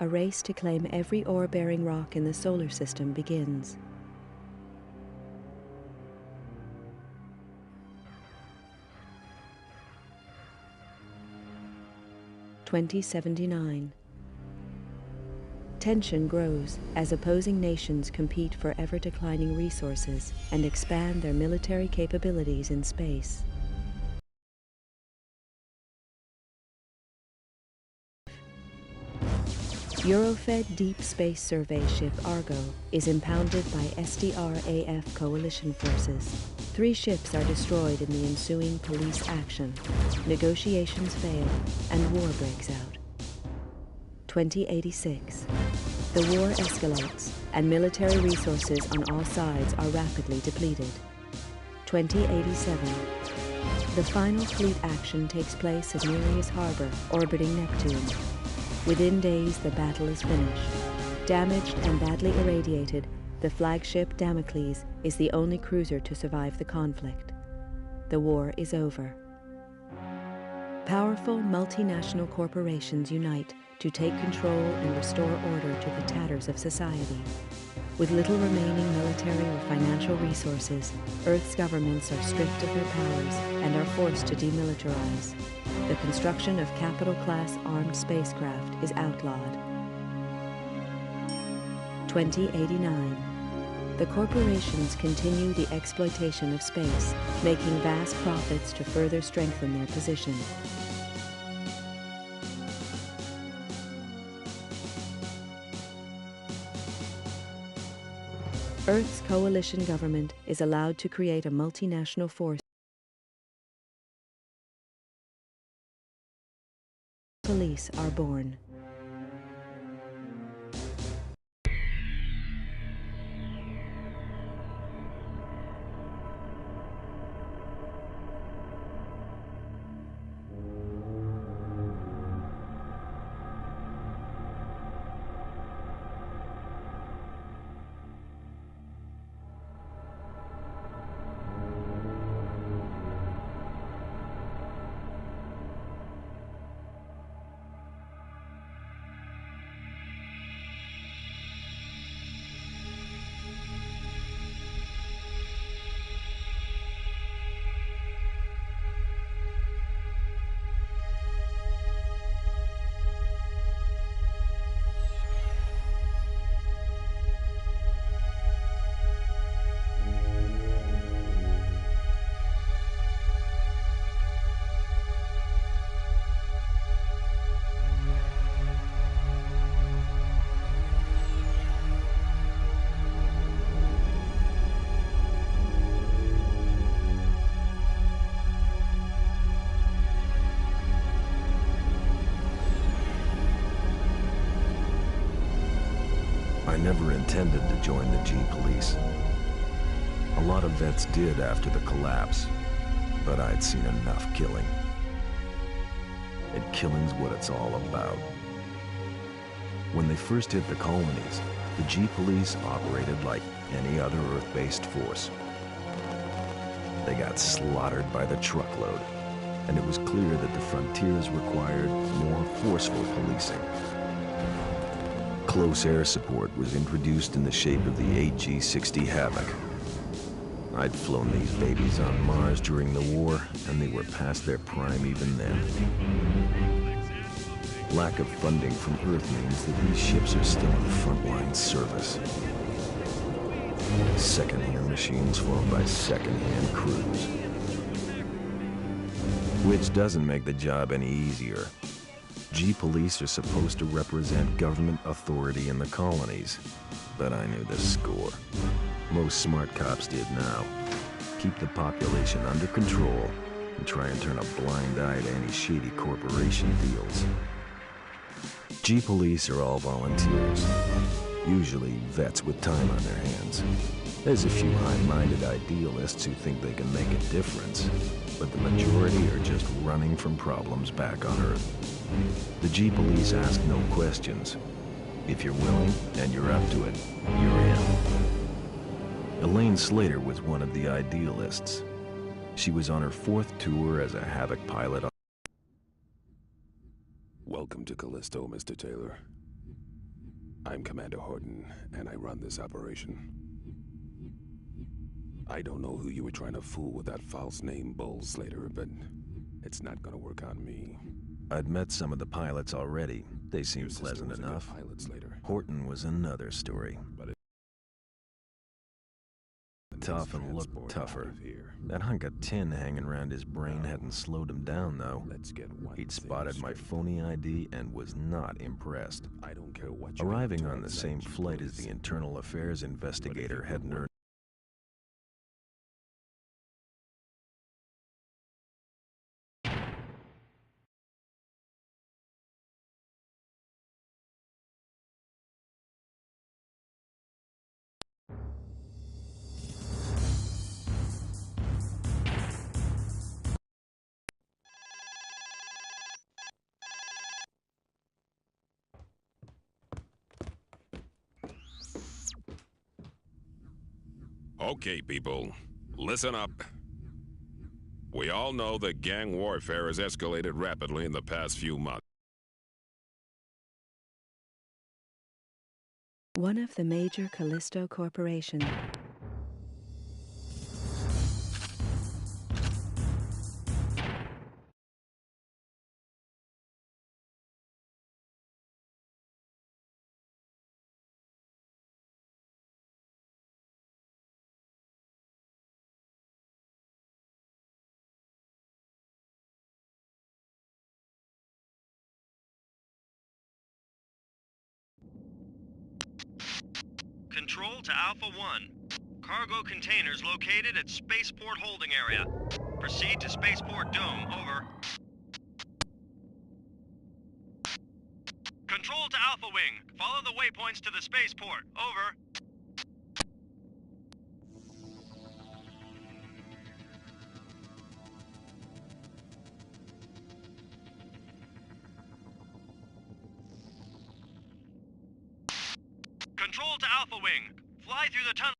a race to claim every ore-bearing rock in the solar system begins. (2079). Tension grows as opposing nations compete for ever-declining resources and expand their military capabilities in space. Eurofed Deep Space Survey ship Argo is impounded by SDR-AF coalition forces. 3 ships are destroyed in the ensuing police action. Negotiations fail, and war breaks out. 2086. The war escalates, and military resources on all sides are rapidly depleted. 2087. The final fleet action takes place at Nereus Harbor, orbiting Neptune. Within days, the battle is finished. Damaged and badly irradiated, the flagship Damocles is the only cruiser to survive the conflict. The war is over. Powerful multinational corporations unite to take control and restore order to the tatters of society. With little remaining military or financial resources, Earth's governments are stripped of their powers and are forced to demilitarize. The construction of capital-class armed spacecraft is outlawed. 2089. The corporations continue the exploitation of space, making vast profits to further strengthen their position. Earth's coalition government is allowed to create a multinational force. Police are born. I never intended to join the G-Police. A lot of vets did after the collapse, but I'd seen enough killing. And killing's what it's all about. When they first hit the colonies, the G-Police operated like any other Earth-based force. They got slaughtered by the truckload, and it was clear that the frontiers required more forceful policing. Close air support was introduced in the shape of the AG-60 Havoc. I'd flown these babies on Mars during the war, and they were past their prime even then. Lack of funding from Earth means that these ships are still in frontline service. Second-hand machines flown by second-hand crews. Which doesn't make the job any easier. G-Police are supposed to represent government authority in the colonies, but I knew the score. Most smart cops did now. Keep the population under control and try and turn a blind eye to any shady corporation deals. G-Police are all volunteers, usually vets with time on their hands. There's a few high-minded idealists who think they can make a difference, but the majority are just running from problems back on Earth. The G-Police ask no questions. If you're willing and you're up to it, you're in. Elaine Slater was one of the idealists. She was on her 4th tour as a Havoc pilot. Welcome to Callisto, Mr. Taylor. I'm Commander Horton, and I run this operation. I don't know who you were trying to fool with that false name, Bull Slater, but it's not gonna work on me. I'd met some of the pilots already. They seemed Your sister pleasant was a good enough. pilot, Slater. Horton was another story. But Tough and looked tougher. That hunk of tin hanging around his brain hadn't slowed him down, though. Let's get one He'd thing spotted my straight. phony ID and was not impressed. I don't care what you Arriving do to on the us, same that flight as police. the internal affairs investigator hadn't earned. Okay, people, listen up. We all know that gang warfare has escalated rapidly in the past few months. One of the major Callisto corporations. Control to Alpha 1. Cargo containers located at Spaceport Holding Area. Proceed to Spaceport Dome. Over. Control to Alpha Wing. Follow the waypoints to the spaceport. Over. Control to Alpha Wing. Fly through the tunnel.